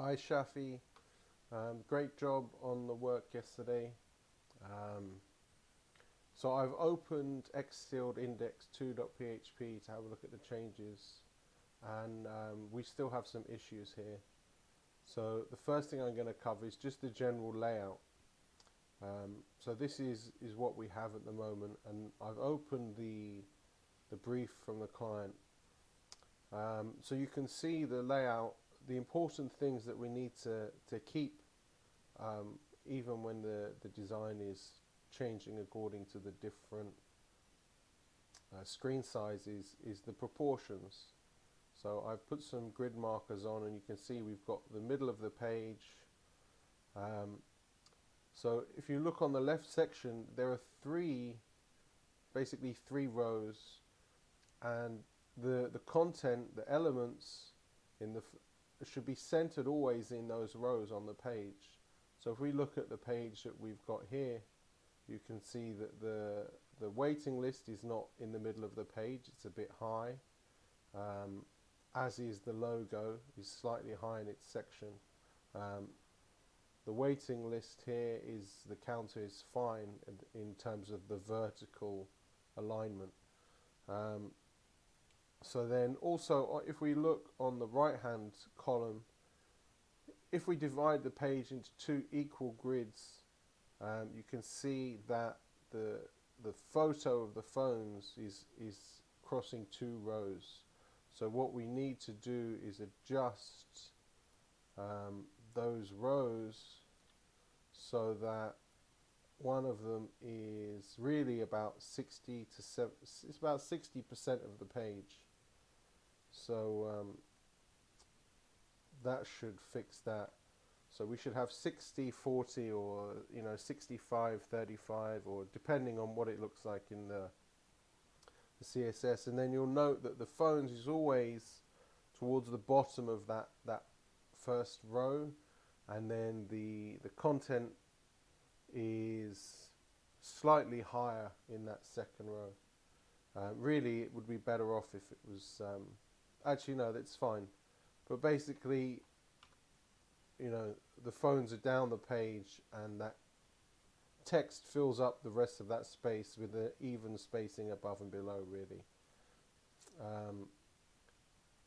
Hi Shafi, great job on the work yesterday. Um, so I've opened xsealed index2.php to have a look at the changes, and we still have some issues here. So the first thing I'm going to cover is just the general layout. So this is what we have at the moment, and I've opened the brief from the client. So you can see the layout, the important things that we need to keep even when the design is changing according to the different screen sizes, is the proportions. So I've put some grid markers on, and you can see we've got the middle of the page. So if you look on the left section, there are basically three rows, and the content, the elements in the should be centered always in those rows on the page. So if we look at the page that we've got here, you can see that the waiting list is not in the middle of the page, it's a bit high, as is the logo, is slightly high in its section. The waiting list here is, the counter is fine in terms of the vertical alignment. So then also, if we look on the right hand column, if we divide the page into two equal grids, you can see that the photo of the phones is crossing two rows. So what we need to do is adjust those rows so that one of them is really about 60 to 70, it's about 60% of the page. So that should fix that. So we should have 60-40, or 65-35, or depending on what it looks like in the CSS. And then you'll note that the phones is always towards the bottom of that first row, and then the content is slightly higher in that second row. Really, it would be better off if it was, actually no, that's fine. But basically, the phones are down the page, and that text fills up the rest of that space with an even spacing above and below, really.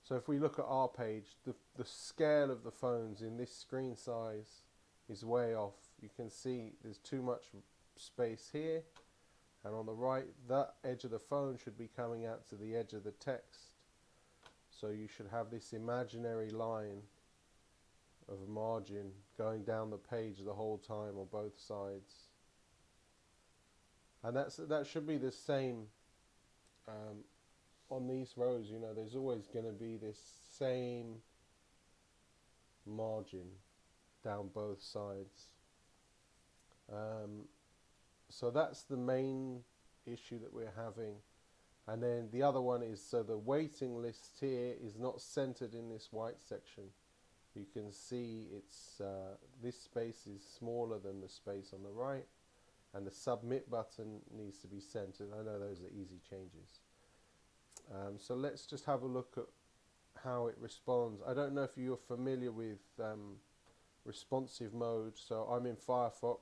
So if we look at our page, the scale of the phones in this screen size is way off. You can see there's too much space here, and on the right, that edge of the phone should be coming out to the edge of the text. So you should have this imaginary line of margin going down the page the whole time on both sides. And that should be the same on these rows. There's always going to be this same margin down both sides. So that's the main issue that we're having. And then the other one is, so the waiting list here is not centered in this white section. You can see it's this space is smaller than the space on the right, and the submit button needs to be centered. I know those are easy changes. So let's just have a look at how it responds. I don't know if you're familiar with responsive mode. So I'm in Firefox,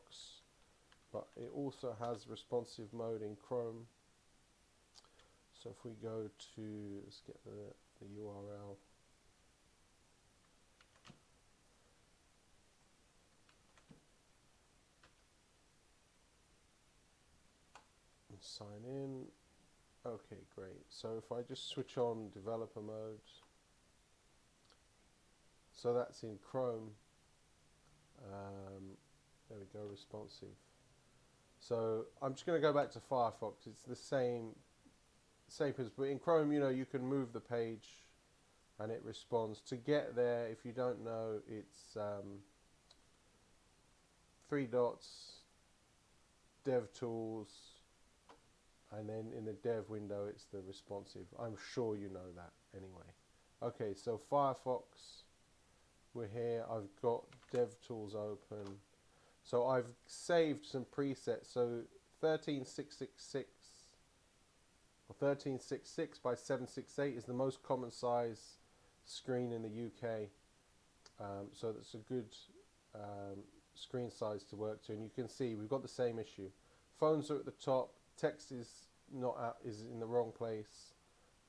but it also has responsive mode in Chrome. So if we go to, let's get the URL. And sign in. Okay, great. So if I just switch on developer mode, so that's in Chrome. There we go, responsive. So I'm just going to go back to Firefox. It's the same as, but in Chrome, you can move the page and it responds. To get there, if you don't know, it's three dots, dev tools, and then in the dev window it's the responsive. I'm sure you know that anyway. Okay, so Firefox, we're here. I've got DevTools open. So I've saved some presets. So 13666 or 1366 by 768 is the most common size screen in the UK. So that's a good screen size to work to, and you can see we've got the same issue. Phones are at the top, text is not out, is in the wrong place,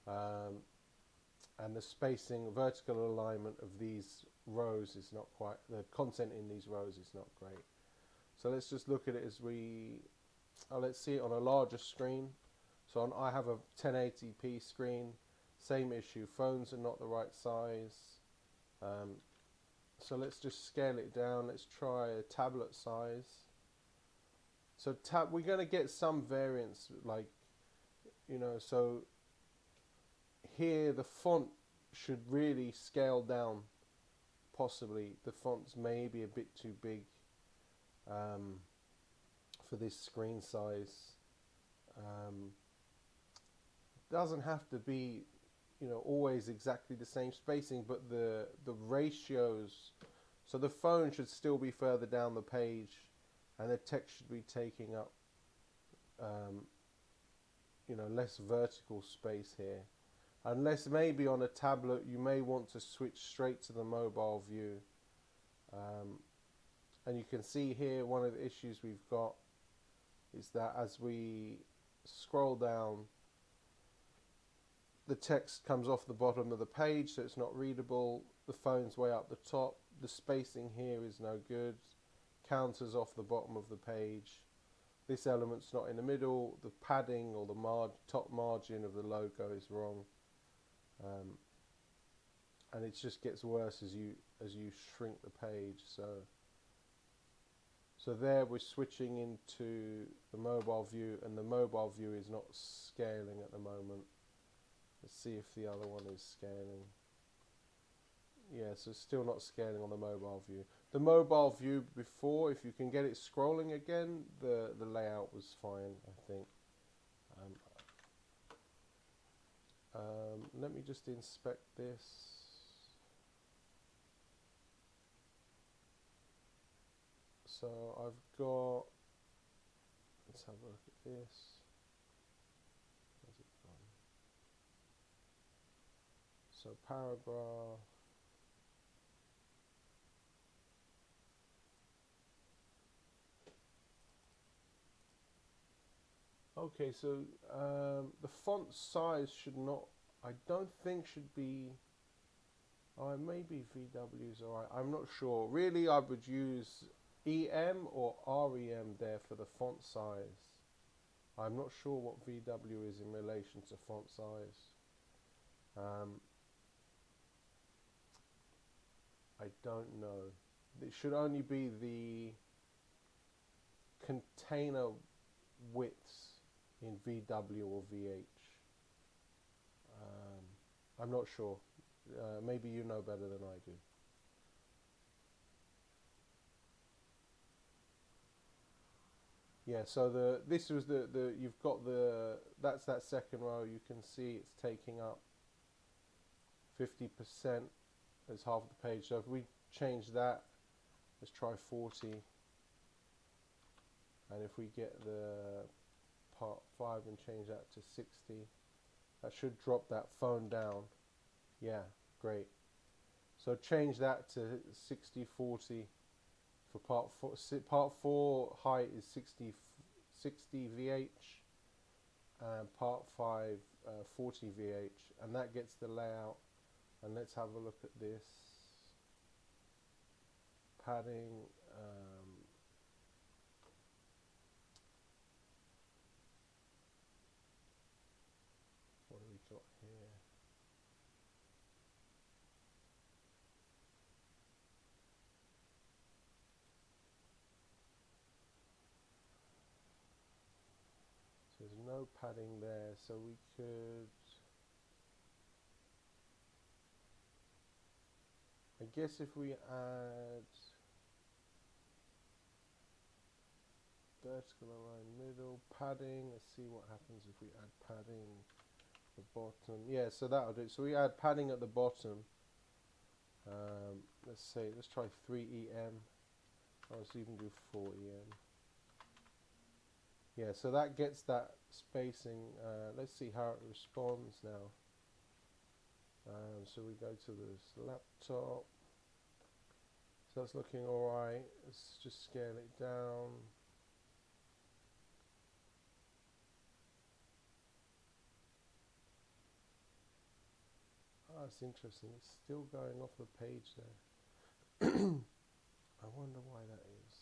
and the spacing, vertical alignment of these rows is not quite, the content in these rows is not great. So let's just look at it as let's see it on a larger screen. So I have a 1080p screen, same issue, phones are not the right size. So let's just scale it down. Let's try a tablet size. So we're going to get some variance, like, so here the font should really scale down. Possibly the font's maybe a bit too big for this screen size. Doesn't have to be always exactly the same spacing, but the ratios, so the phone should still be further down the page and the text should be taking up less vertical space here, unless maybe on a tablet you may want to switch straight to the mobile view. And you can see here one of the issues we've got is that as we scroll down, the text comes off the bottom of the page, so it's not readable. The phone's way up the top. The spacing here is no good. Counters off the bottom of the page. This element's not in the middle. The padding or the top margin of the logo is wrong. And it just gets worse as you shrink the page. So there we're switching into the mobile view, and the mobile view is not scaling at the moment. Let's see if the other one is scaling. Yeah, so it's still not scaling on the mobile view. The mobile view before, if you can get it scrolling again, the layout was fine, I think. Let me just inspect this. So I've got, let's have a look at this. Where's it gone? So paragraph. Okay, so the font size should not, I don't think should be, maybe VW's alright, I'm not sure. Really I would use EM or REM there for the font size. I'm not sure what VW is in relation to font size. I don't know. It should only be the container widths in VW or VH. I'm not sure. Maybe you know better than I do. Yeah, so this was you've got that's that second row. You can see it's taking up 50% as half the page. So if we change that, let's try 40. And if we get the part 5 and change that to 60, that should drop that phone down. Yeah, great. So change that to 60/40 for part 4. Part 4 height is 60 VH, and part 5 40 VH, and that gets the layout. And let's have a look at this padding. What do we got here? So there's no padding there, so we could, I guess if we add vertical align middle, padding, let's see what happens if we add padding at the bottom. Yeah, so that'll do. So we add padding at the bottom. Let's try 3EM. Let's even do 4EM. Yeah, so that gets that spacing. Let's see how it responds now. So we go to this laptop. So that's looking alright. Let's just scale it down. Oh, it's interesting. It's still going off the page there. I wonder why that is.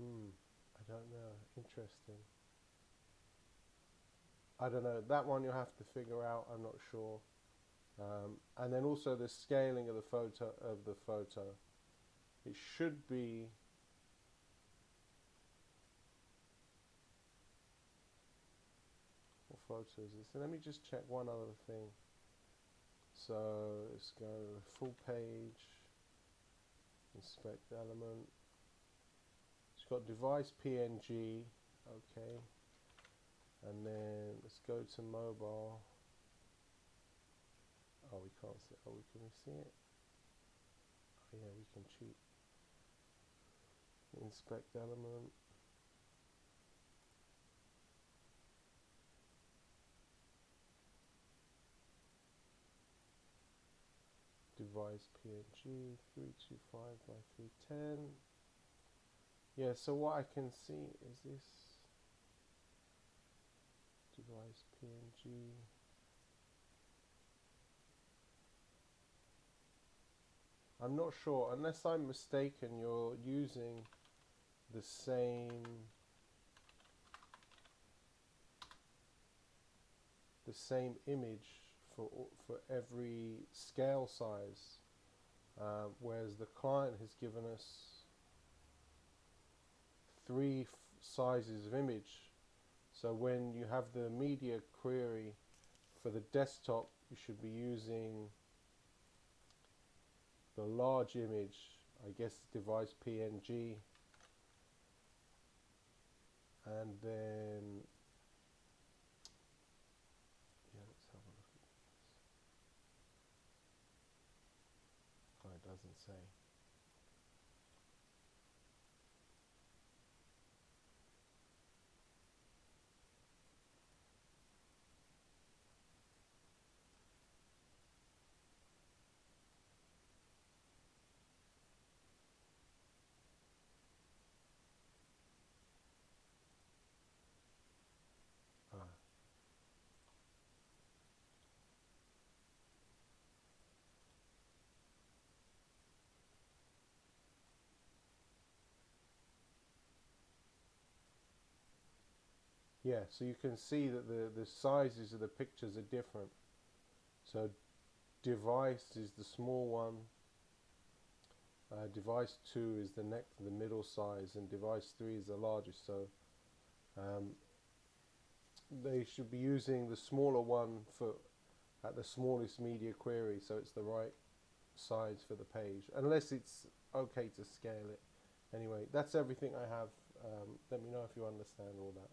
I don't know. Interesting. I don't know. That one you'll have to figure out. I'm not sure. And then also the scaling of the photo. It should be. What photo is this? And let me just check one other thing. So let's go full page. Inspect element. It's got device PNG. Okay. And then let's go to mobile. Oh, we can't see. Oh, can we see it? Oh, yeah, we can cheat. Inspect element. Device PNG 325 by 310. Yeah, so what I can see is this device PNG. I'm not sure, unless I'm mistaken, you're using the same image for every scale size, whereas the client has given us three sizes of image. So when you have the media query for the desktop, you should be using the large image, I guess device PNG, and then yeah, let's have a look at this. Oh, it doesn't say. Ah. Yeah, so you can see that the sizes of the pictures are different. So device is the small one, device 2 is the middle size, and device 3 is the largest. So they should be using the smaller one at the smallest media query, so it's the right size for the page, unless it's okay to scale it. Anyway, that's everything I have. Let me know if you understand all that.